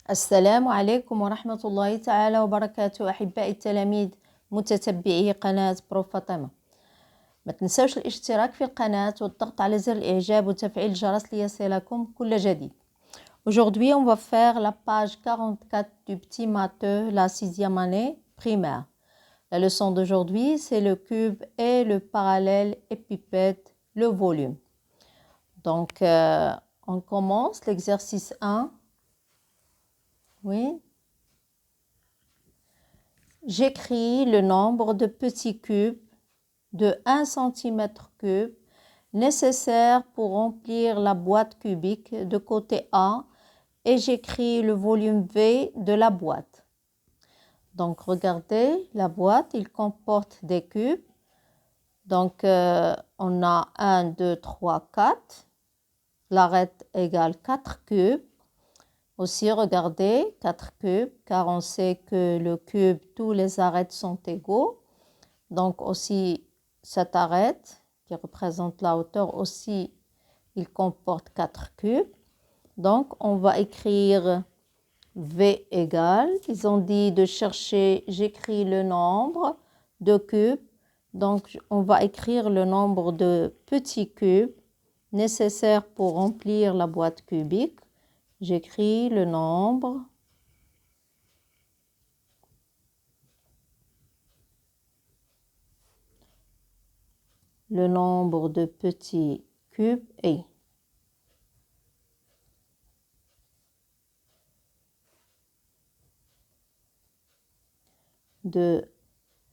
السلام عليكم ورحمة الله تعالى وبركاته أحبائي التلاميذ متتبعي قناة بروف فاطمة. ما تنسوش الاشتراك في القناة والضغط على زر الإعجاب وتفعيل الجرس ليصلكم كل جديد. Aujourd'hui, on va faire la page 44 du petit matheux, la 6e année primaire. La leçon d'aujourd'hui, c'est le cube et le parallèle épipète, le volume. Donc, on commence l'exercice 1. Oui. J'écris le nombre de petits cubes de 1 cm3 nécessaires pour remplir la boîte cubique de côté A et j'écris le volume V de la boîte. Donc, regardez, la boîte, il comporte des cubes. Donc, on a 1, 2, 3, 4. L'arête égale 4 cubes. Aussi, regardez, 4 cubes, car on sait que le cube, tous les arêtes sont égaux. Donc, aussi, cette arête, qui représente la hauteur, aussi, il comporte 4 cubes. Donc, on va écrire V égale. Ils ont dit de chercher, j'écris le nombre de cubes. Donc, on va écrire le nombre de petits cubes nécessaires pour remplir la boîte cubique. J'écris le nombre de petits cubes est de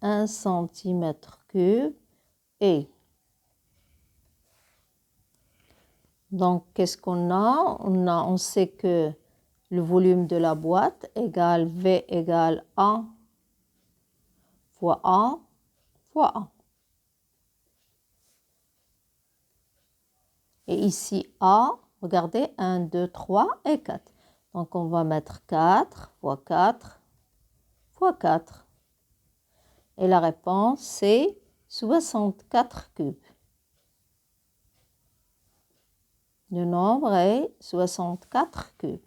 1 cm3 et donc qu'est-ce qu'on a? On sait que le volume de la boîte égale V égale A fois A fois A. Et ici A, regardez, 1, 2, 3 et 4. Donc on va mettre 4 fois 4 fois 4. Et la réponse, c'est 64 cubes. Le nombre est 64 cubes.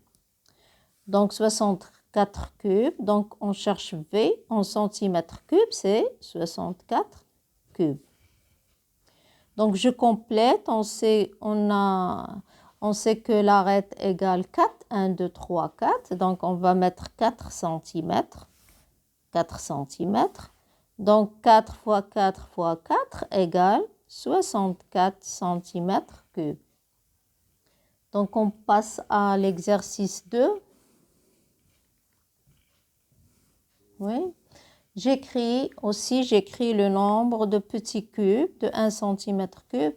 Donc, 64 cubes. Donc, on cherche V en centimètres cubes, c'est 64 cubes. Donc, je complète. On sait que l'arête égale 4. 1, 2, 3, 4. Donc, on va mettre 4 centimètres. 4 centimètres. Donc, 4 fois 4 fois 4 égale 64 centimètres cubes. Donc, on passe à l'exercice 2. Oui. J'écris le nombre de petits cubes de 1 cm3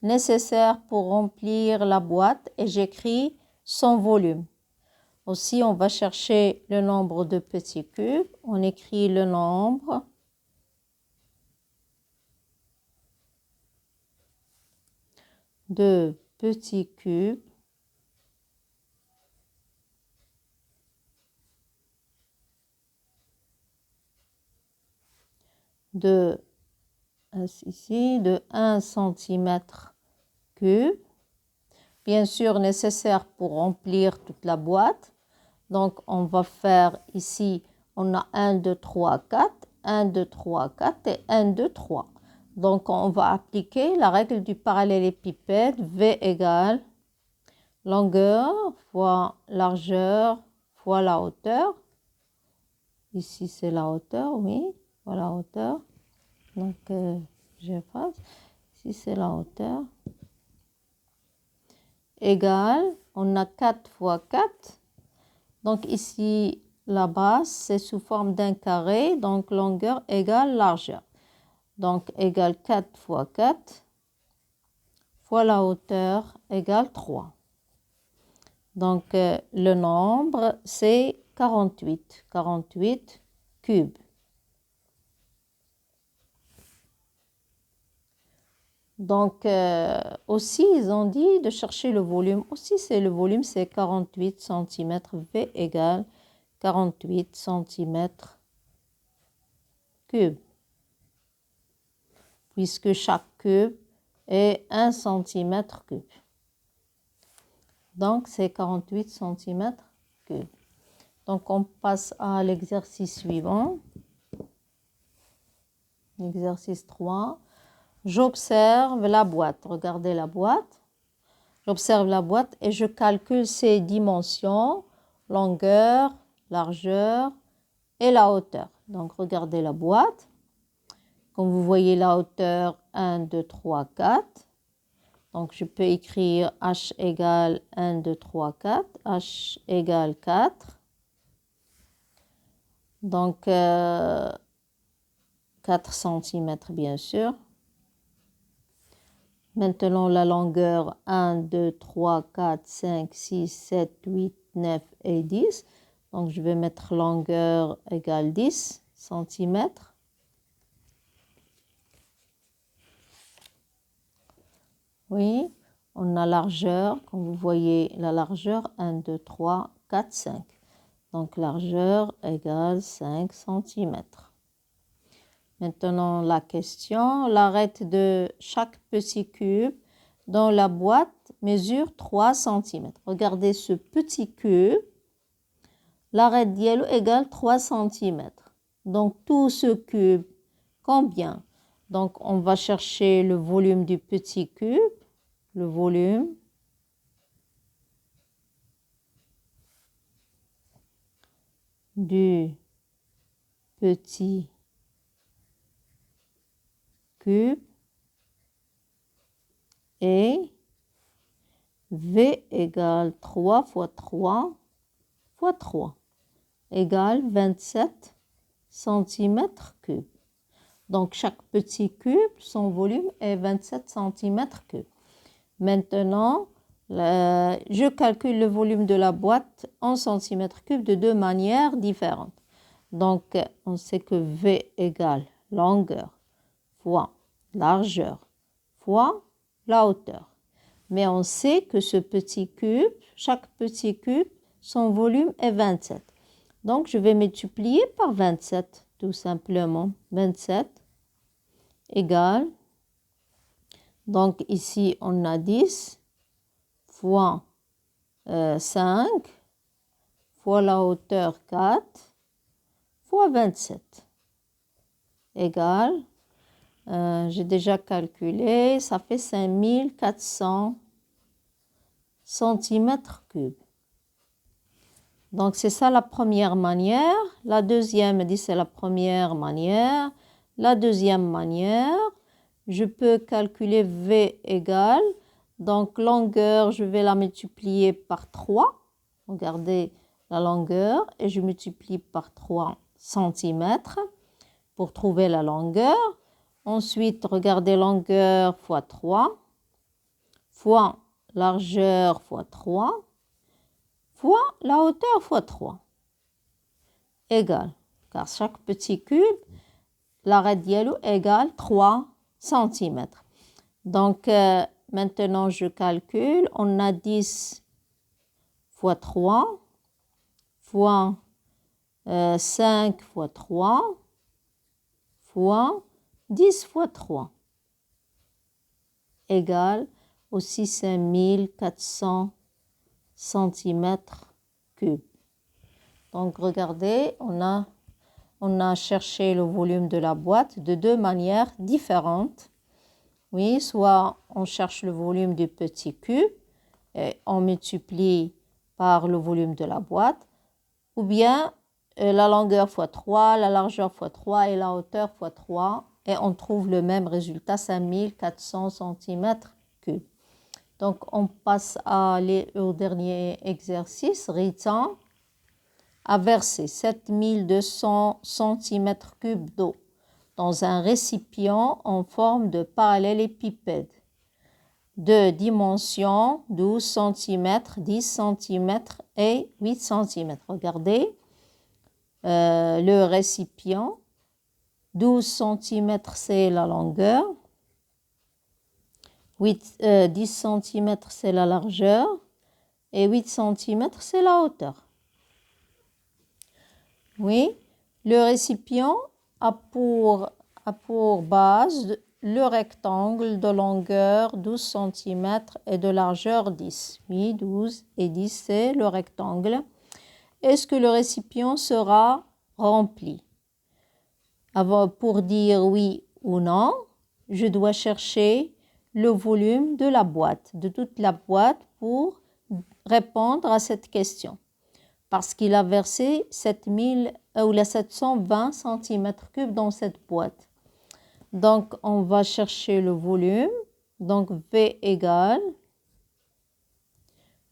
nécessaires pour remplir la boîte et j'écris son volume. Aussi, on va chercher le nombre de petits cubes. On écrit le nombre de petits cubes de 1 cm3. Bien sûr, nécessaire pour remplir toute la boîte. Donc, on va faire ici, on a 1, 2, 3, 4, 1, 2, 3, 4 et 1, 2, 3. Donc, on va appliquer la règle du parallélépipède. V égale longueur fois largeur fois la hauteur. Ici, c'est la hauteur, oui, voilà la hauteur. Donc, j'efface. Ici, c'est la hauteur. Égale, on a 4 fois 4. Donc, ici, la base, c'est sous forme d'un carré. Donc, longueur égale largeur. Donc, égale 4 fois 4 fois la hauteur égale 3. Donc, le nombre, c'est 48. 48 cubes. Donc, aussi, ils ont dit de chercher le volume. Aussi, le volume, c'est 48 cm. V égale 48 cm3. Puisque chaque cube est 1 cm3. Donc, c'est 48 cm3. Donc, on passe à l'exercice suivant. Exercice 3. J'observe la boîte. Regardez la boîte. J'observe la boîte et je calcule ses dimensions, longueur, largeur et la hauteur. Donc, regardez la boîte. Comme vous voyez la hauteur 1, 2, 3, 4. Donc, je peux écrire H égale 1, 2, 3, 4. H égale 4. Donc, 4 cm bien sûr. Maintenant, la longueur 1, 2, 3, 4, 5, 6, 7, 8, 9 et 10. Donc, je vais mettre longueur égale 10 cm. Oui, on a largeur, comme vous voyez la largeur 1, 2, 3, 4, 5. Donc, largeur égale 5 cm. Maintenant, la question, l'arête de chaque petit cube dans la boîte mesure 3 cm. Regardez ce petit cube, l'arête d'yellow égale 3 cm. Donc, tout ce cube, combien? Donc, on va chercher le volume du petit cube, le volume du petit cube et V égale 3 fois 3 fois 3 égale 27 cm3. Donc, chaque petit cube, son volume est 27 cm3. Maintenant, je calcule le volume de la boîte en cm3 de deux manières différentes. Donc, on sait que V égale longueur fois largeur fois la hauteur. Mais on sait que ce petit cube, chaque petit cube, son volume est 27. Donc, je vais multiplier par 27, tout simplement. 27 égale, donc ici, on a 10 fois 5 fois la hauteur 4 fois 27 égale, j'ai déjà calculé, ça fait 5400 cm3. Donc, c'est ça la première manière. La deuxième, c'est la première manière. La deuxième manière, je peux calculer V égale, donc longueur, je vais la multiplier par 3. Regardez la longueur et je multiplie par 3 cm pour trouver la longueur. Ensuite, regardez longueur fois 3 fois largeur fois 3 fois la hauteur fois 3 égale, car chaque petit cube, l'arête yellow égale 3 cm. Donc, maintenant, je calcule. On a 10 fois 3 fois 5 fois 3 fois 10 fois 3 égale aussi 5400 cm3. Donc, regardez, on a cherché le volume de la boîte de deux manières différentes. Oui, soit on cherche le volume du petit cube et on multiplie par le volume de la boîte, ou bien la longueur fois 3, la largeur fois 3 et la hauteur fois 3, et on trouve le même résultat, 5400 cm3. Donc, on passe au dernier exercice. Ritan a versé 7200 cm3 d'eau dans un récipient en forme de parallélépipède de dimension 12 cm, 10 cm et 8 cm. Regardez le récipient. 12 cm, c'est la longueur. 10 cm, c'est la largeur. Et 8 cm, c'est la hauteur. Oui, le récipient a pour base le rectangle de longueur 12 cm et de largeur 10. Oui, 12 et 10, c'est le rectangle. est-ce que le récipient sera rempli? Pour dire oui ou non, je dois chercher le volume de la boîte, de toute la boîte pour répondre à cette question. Parce qu'il a versé 720 cm3 dans cette boîte. Donc, on va chercher le volume. Donc, V égale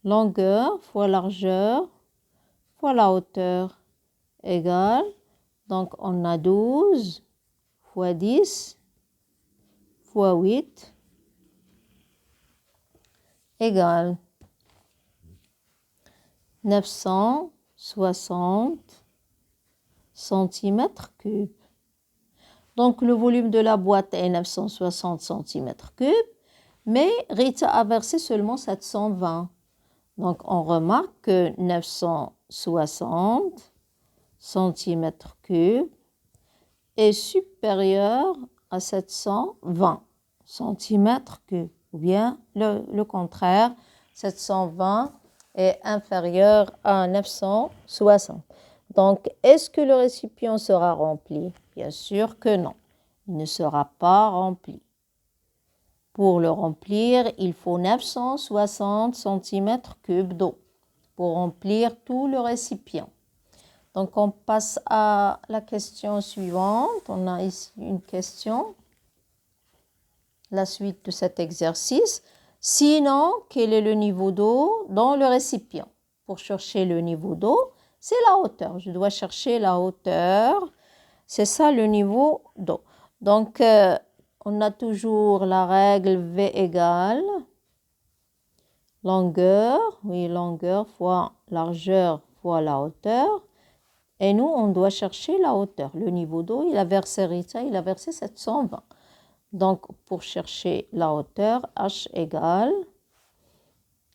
longueur fois largeur fois la hauteur égale. Donc, on a 12 fois 10 fois 8 égale 960 cm3. Donc, le volume de la boîte est 960 cm3, mais Rita a versé seulement 720. Donc, on remarque que 960 cm3 est supérieur à 720 cm3, ou bien le contraire, 720 est inférieur à 960. Donc, est-ce que le récipient sera rempli? Bien sûr que non, il ne sera pas rempli. Pour le remplir, il faut 960 cm3 d'eau pour remplir tout le récipient. Donc, on passe à la question suivante. On a ici une question. La suite de cet exercice. Sinon, quel est le niveau d'eau dans le récipient? Pour chercher le niveau d'eau, c'est la hauteur. Je dois chercher la hauteur. C'est ça le niveau d'eau. Donc, on a toujours la règle V égale longueur, oui, longueur fois largeur fois la hauteur. Et nous, on doit chercher la hauteur. Le niveau d'eau, il a versé Rita, il a versé 720. Donc, pour chercher la hauteur, H égale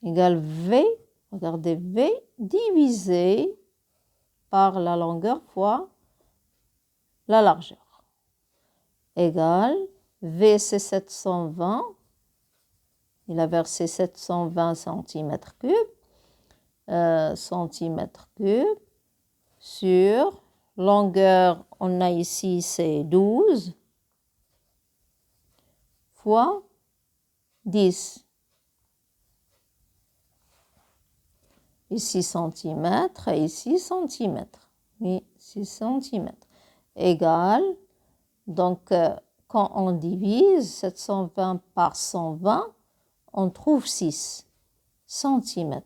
V, regardez, V divisé par la longueur fois la largeur. Égale, V c'est 720, il a versé 720 cm3, sur longueur, on a ici c'est 12 fois 10. Ici centimètres et ici centimètres. Oui, 6 cm. Égale, donc quand on divise 720 par 120, on trouve 6 cm.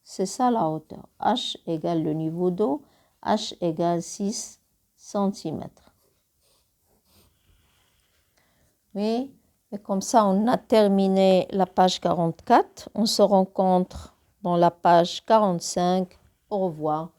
C'est ça la hauteur. H égale le niveau d'eau. H égale 6 cm. Oui, et comme ça, on a terminé la page 44. On se rencontre dans la page 45. Au revoir.